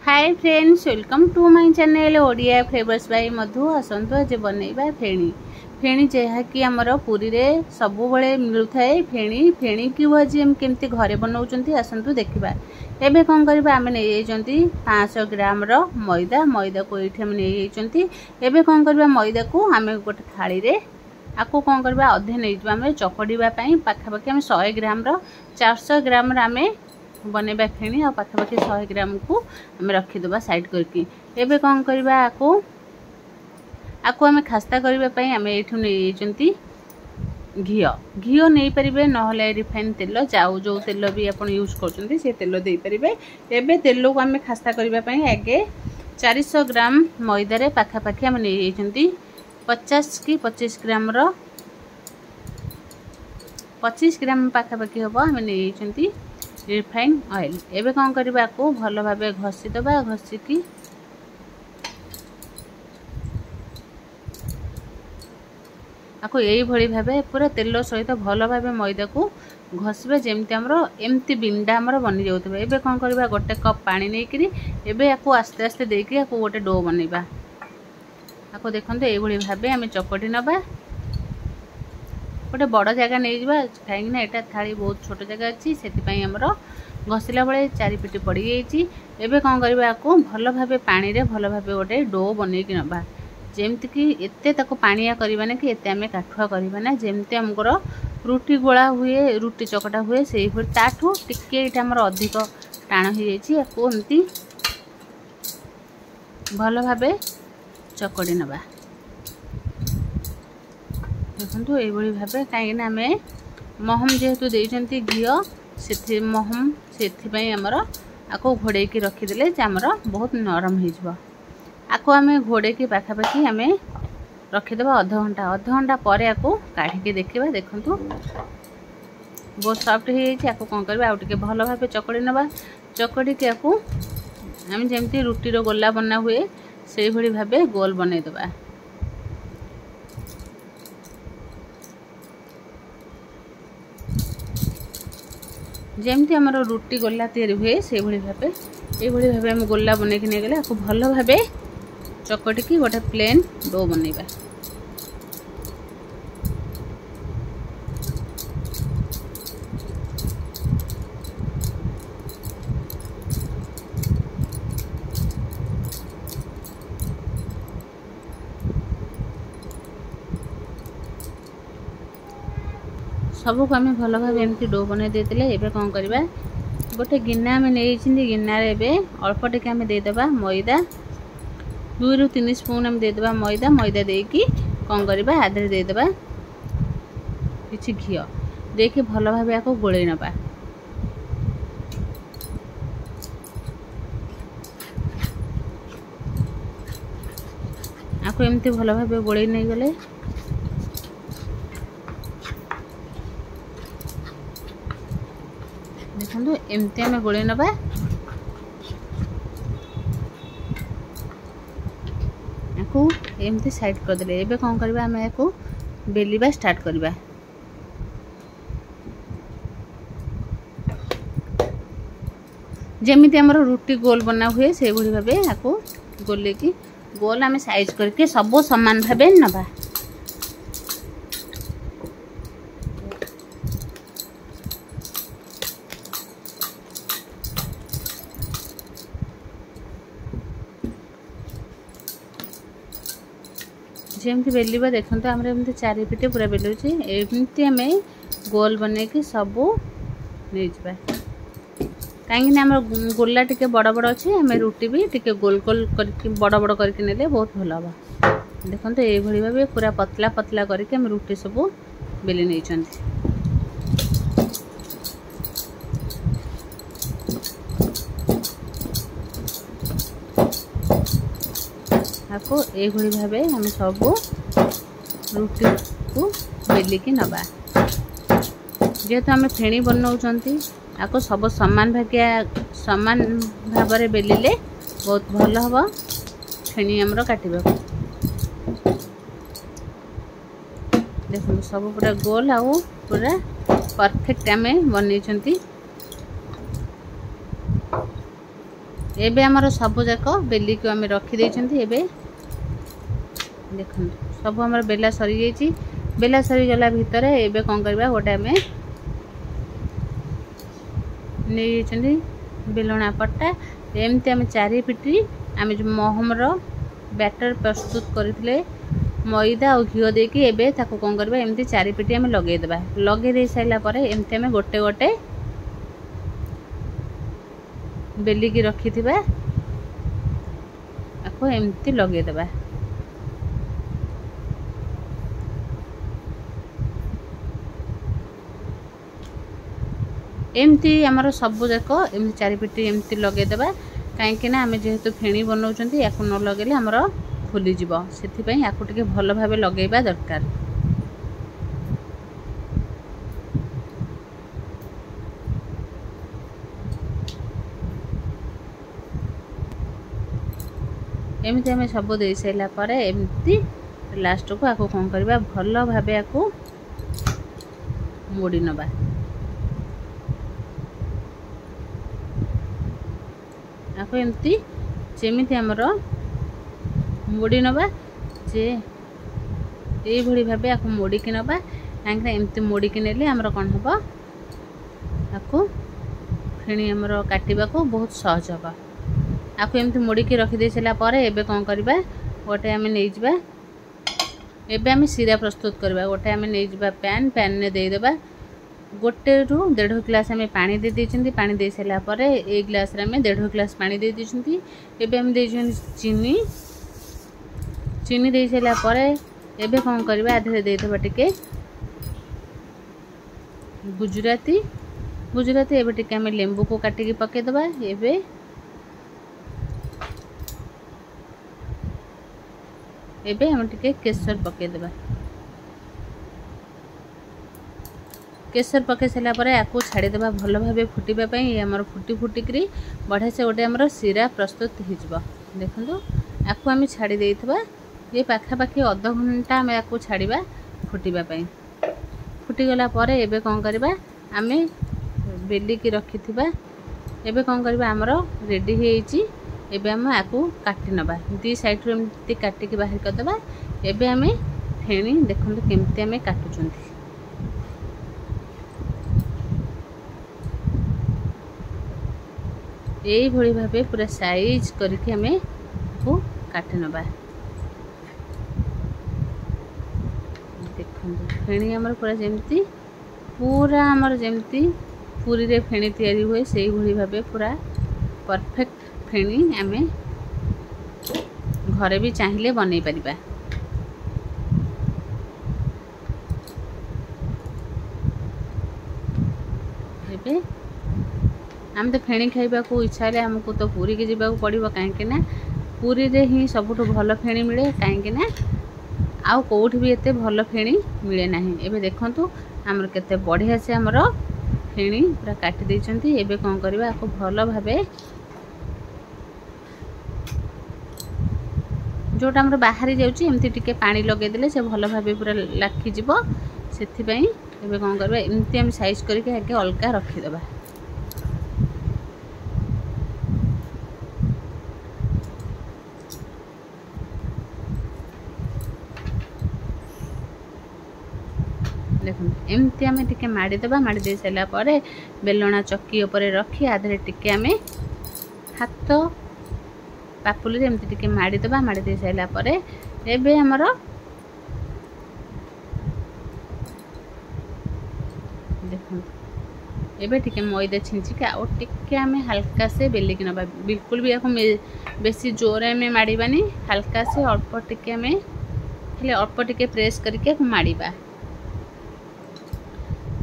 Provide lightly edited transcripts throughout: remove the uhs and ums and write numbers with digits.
Hi friends, welcome to my channel Odia flavours by Madhu. आसतु आज बनैबा फेणी। फेणी जहाँकि आमर पुरी रे सबु बळे मिलु थाए। फेणी फेणी की भाजी हम केमती घरे बनाउचंती आसतु देखिबा। एबे कोन करबा आमे नै जाइचंती 500 ग्राम रो मैदा। मैदा को एठी हम नै जाइचंती। एबे कोन करबा मैदा को आमे गोटे थाली रे आको कोन करबा अधे नै जबा। आमे चकड़ीबा पई पाखा पाखी आमे 100 ग्राम रो 400 ग्राम रा आमे बनैबा फेणी आ पाखा पाखी 100 ग्राम को आमे रखि देबा साइड करके। एबे कोन करबा आको आमे खास्ता करबा पई आमे एठु नै जाइचंती घिओ नहीं परिबे नहले रिफाइन तेल जाऊ जो तेल भी आपण यूज करचंती से तेल देई परिबे। एबे तेल को आमे खास्ता करबा पई आगे 400 ग्राम मैदा रे पाखा पाखी आमे नै जाइचंती 50 की 25 ग्राम रो 25 ग्राम पाखा पाखी हबो आमे नै जाइचंती रिफाइन ऑयल। एबे कोन करबा को भलो भाबे घसी दबा। घसी की आको यही भली भाबे पूरा तेल सहित भलो भाबे मैदा को घसबे जेमती हमरो एमती बिंडा हमरो बनि जाउतबे। एबे कोन करबा गोटे कप पानी नै करी एबे आको आस्ते आस्ते देकी आको गोटे डो बनैबा। आको देखंते एही भली भाबे आमे चकटी नबा। गोटे बड़ जगह नहीं जावा कहीं ना एटा थाली बहुत छोट जगह अच्छी सेति पई हमरो घसिला बळे चारि पिटी पड़ी जाईची। एबे कोन करबा को भलो भाबे पानी रे भलो भाबे गोटे डो बनै कि नबा। जेमति कि एते ताको पानिया करबा ना कि एते हमें काठुआ करबा ना। जेमति हमरो रुटी गोळा हुए रुटी चकटा हुए सेही भली ताठू टिके एटा हमरो अधिक टाण हो जाईची। आको एमती भलो भाबे चकड़ी नबा। देखो ये भाव कहीं आम महम जेहेतु देती घीओ से महम से आमर आपको घोड़े की रखीदे आमर बहुत नरम हो। आपको आम घोड़े की पाखापाखी आम रखीदे अध घंटा पर आपको काढ़ी देखा। देखु बहुत सफ्ट हो जाए। कौन करवा आउे भल भाव चकड़ी नवा। चकड़ी के आपको आम जमी रुटीर गोला बना हुए से भली भाव गोल बनईदबा। जेमती आमर रुटी गोला तैयारी हुए से भली भाबे ये भली भाबे हम गोला बनै कि नै गले आपको भल भाबे चकटी की गोटे प्लेन डो बनैबा। सबको आम भल भाव एमती डो बन देते। एबे कौन करवा गोटे गिना आम नहीं गिनार अल्प टिके आम देदेबा मैदा 2 ରୁ 3 स्पून आम देदेबा मैदा। मैदा देकी कौन करवा आधे देदेबा किछि घिओ देकी भल भाव आपको गोले नबा। आपको एमती भल भाव गोले नहीं गले देखो एमती आम गोले नबा। आपको एमती साइड करदे। एबे कौन करबा आम आपको बेलिबा स्टार्ट करबा। जेमिति हमर रुटी गोल बना हुए से भली भाबे आपको गोले की गोल आम साइज करके सब समान भाबे नबा। जमती बेलिबा देखो तो आम चारि पिटे पूरा बेलुची। एमती आम गोल बन कि सब नहीं जा कहीं आम गोला टिके बड़ बड़ अच्छे आम रुटी भी टिके गोल गोल कर बड़ बड़ करके नेले बहुत भल हम। देखो तो ये भाव पूरा पतला पतला करके आम रुटी सब बेली नहीं। आपको ये भाव आम सब रुटी को बेलिकी नबा। जेहेतु आम फेणी बनाऊँगी आपको सब समान भाव में बेलिले बहुत भल हम फेणी आमर काटा। देखो सब पूरा गोल आउ पूरा परफेक्ट आम बनई। एबे हमर सब जाक बेली को आम रखी देइछंती। एबे देखो सब हमर बेला सरी जाइछि। बेला सरी गला भितर एबे कोन करबा गोटे आम नहीं बेलना पट्टा एमती आम चारि पिटी आम जो महमर बैटर प्रस्तुत करथिले मैदा और घिओ देकी एबे ताको कोन करबा एमती चारि पिटी आम लगे देबा। लगे दे साइला परे एमती आम गोटे गोटे बेली की रखी थिबा आको एमती लगे देबा। एमती आमर सब जाक एमती चारि पिटी एमती लगे देबा। कहीं आम जेहेतु फेणी बनाउछंती याकु न लगेले हमर फुली जीवो सेथि पई याकु टिके भलो भाबे लगेबा दरकार। एमती आम सब दे साइला परे एमती लास्ट को आकु कोन करबा भलो भाबे आकु मोड़ी नबा। आको एमती जेमिति हमर मोड़ी नबा जे एई भली भाबे आको मोड़ी कि नबा। काहे एमती मोड़ी कि नेले हमर कोन हबो आको फेणी हमर काटिबा को बहुत सहज हबा। आको एमती मोड़ी कि रखि दे छला परे एबे कोन करबा गोटे आमे नै जिबा। एबे आमे सिरा प्रस्तुत करबा। गोटे आमे नै जिबा पैन ने दे देबा। गोटे रु 1.5 ग्लास आमे पानी दे देछंती। पानी दे साइला परे 1 ग्लास रे आमे 1.5 ग्लास पानी दे देछंती। एबे हम देछन चीनी दे साइला परे एबे कोन करबा आधे दे देबा टिके गुजराती एबे टिके आमे लेंबू को काटी के पके देबा। एबे हम टिके केसर पके देबा। केसर पके सारा पर आपको छाड़ी देबा भलो भाबे फुटीबा पई। हमर फुटी करी बढ़िया से गोटे हमर सिरा प्रस्तुत हो जिवो। देखंतु आपको आम छाड़ी देइथबा ये पाखा पाखी आधा घंटा आम आपको छाड़ीबा फुटीबा पई। फुटी गला परे एबे कोन करबा आमे बेली की रखिथिबा। एबे कोन करबा हमर रेडी हेइची। एबे हम आपको काटी नबा। दी साइड रो एमती काटी के बाहर कर देबा। एबे आमे फेणी देखंतु केमती आमे काटुचंती। यही भली भाबे पूरा साइज करके हमें को काटी नबा। देखो फेणी हमर पूरा जेमती पूरा हमर जेमती पूरी रे फेणी तैयारी हुए सेही भली भाबे पूरा परफेक्ट फेणी हमें घरे भी चाहिए बनै परिबा। एबे हम तो फेणी खाइबा को इच्छा है हमको तो पूरी के जीवा पड़ो। कहीं पूरी रे ही सबुठ भल फेणी मिले। कहीं आउ कौटी भी एते भल फेणी मिले ना। एबे देखंतु हमर केते बढ़िया से हमर फेणी पूरा काटी देइछंती। एबे कोन करबा आको भल भाबे जोटा हमर बाहरी जाउची एमती टिके पानी लगे देले से भल भाबे पूरा लाखी जीवो। सेथि पई एबे कोन करबा एमती हम साइज करके आगे अलगा रखी देबा। देखो एमती आमे टिके माड़ी देबा। माड़ी दे साइला परे बेलना चक्की ऊपर रखी आधे टिके आमे हाथ पापुली एमती टिके माड़ी देबा। माड़ी दे साइला परे एबे हमर देखो एबे टिके मैदा छिंची के और टिके आमे हल्का से बेली के नबा। बिल्कुल भी याको बेसी जोर में माड़ीबानी। हल्का से अल्प टिके आमे खाली अल्प टिके प्रेस करके माड़ीबा।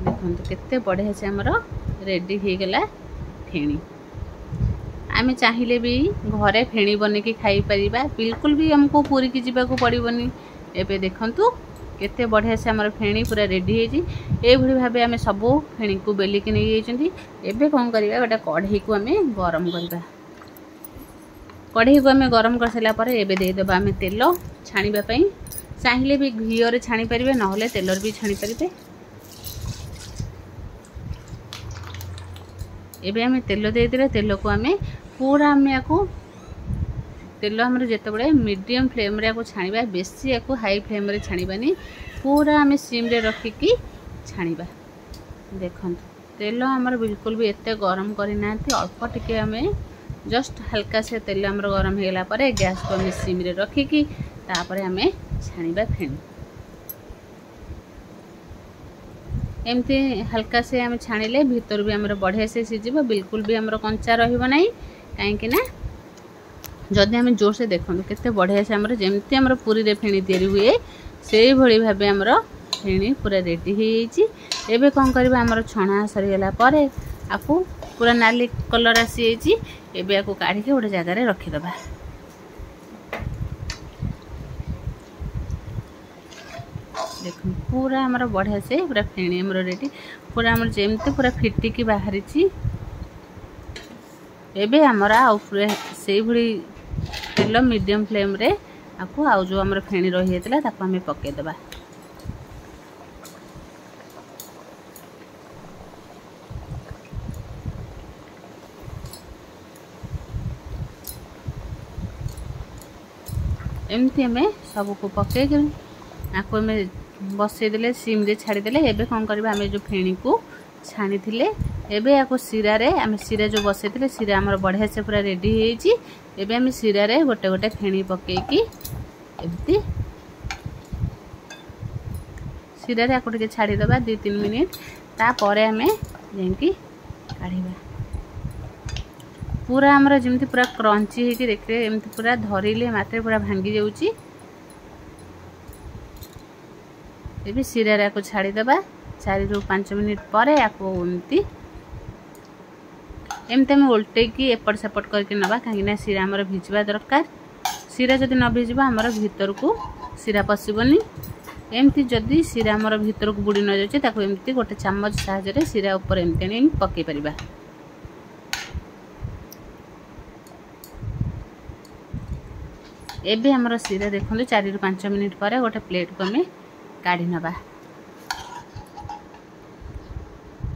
देखो केते बढ़िया से हमर रेडी हो गला फेणी। आमे चाहिए भी घरे फेणी बने की खाई परिबा। बिल्कुल भी हमको पूरी की जीवा को पड़ोनी। एबे देखंतु केते बढ़िया से हमर फेणी पूरा रेडी होई। ए भली भाबे आमे सब फेणी को बेली के नहीं जाइछंती। एबे कोन करिबा गोटा कढ़ई को आमे गरम करबा। कढ़ई को आमे गरम कर सला परे एबे दे देबा आमे तेल छाणीबा पई। चाहिए भी घिओ रे छाणी परिबे नहले तेलर भी छाणी परिबे। एबे आमे तेल दे देले तेल को आमे पूरा आम या तेल आम जिते मीडियम फ्लेम रे छाणीबा, बेसी या हाई फ्लेम रे छाणीबानी, पूरा आम सिम रे रखिकी छाणीबा। देखो तेल आमर बिल्कुल भी एते गरम करना, अल्प टिके आम जस्ट हल्का से तेल आमर गरम होगा पर गैस को आम सिम रे रखिकी तापर आम छाणीबा फेणी। एमती हल्का से आम छाणीले भीतर भी आमर बढ़िया से सिझिबो, बिल्कुल भी आमर कंचा रहिबो नाही। कहीं ना जदि आम जोर से देखो केते बढ़िया से आमर जेमती आमर पूरी रे फेणी तैयारी हुए से भली भाबे आमर फेणी पूरा रेडी हो जाइए। एबे कौन करबा आमर छणा सरीगला परे आपू पूरा नाली कलर आसी जाइए। एबे आपू काढ़ी के गोटे जगह रखीदबा। देखो पूरा आमर बढ़िया से पूरा फेणी आमर रेडी, पूरा आमर जेमती पूरा फिटिकी बाहरी। एबे आमर आउ पूरा से भली तेल मीडियम फ्लेम रे आपू आउ जो आमर फेणी रही जाता ताको आम पकेदबा। एमती आम सबको पकईक आपको आम बसईदे सिम रे छाड़ीदे। एबे कौन करबा आम जो फेणी को छाणी थिले एबे या सिरा रे आम सिरा जो बसईले सिरा आमर बढ़िया से पूरा रेडी हो जाइए। एबे आम सिरा रे गोटे गोटे फेणी पकईकी एमती सिरा रे आपको टिके छाड़ीदबा 2-3 मिनिट, तापर आम जाइकी काढ़ीबा। पूरा आमर जमी पूरा क्रंची होगी देखिए, एमती पूरा धरिले मात्र पूरा भांगी जाऊँगी। ये सिरा रे आपको छाड़ीदबा 4-5 मिनिट पर आपको एमती एमती आम उल्टेकी एपट सेपट करके नवा, कहीं सिरा आमर भिजवा दरकार। सिरा जदि न भिजब आमर भीतर को सिरा पशिबनी। एमती जदि सिरा आमर भीतर को बुड़ी न जाए ताको एमती गोटे चामच साहाय्य सिरा ऊपर एमती आनी पकई परिबा। एबे हमर सिरा देखो 4-5 मिनिट पर गोटे प्लेट को आम काढ़ी नबा।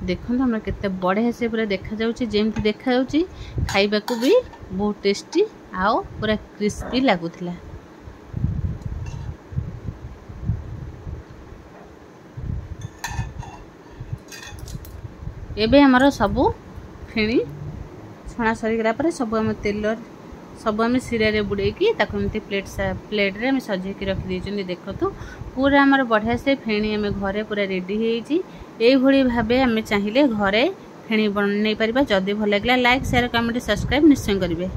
देखो हम केते बढ़िया से पूरा देखा जाउची, जेमती देखा जाउची खाइबा को भी बहुत टेस्टी आओ पूरा क्रिस्पी लागुथिला। एबे हमर सबू फेणी छणा सरीगला पर सब आम तेल सब आम सिरा रे बुड़ेकी ताको एमती प्लेट रे आम सजेकी रखी देइछन। देखो तो पूरा आमर बढ़िया से फेणी आम घरे पूरा रेडी हो जाइए। एई भली भाबे आम चाहिए घरे फेणी बनई परिबा। जदि भल लागला लाइक शेयर कमेंट सब्सक्राइब निश्चय करिवे।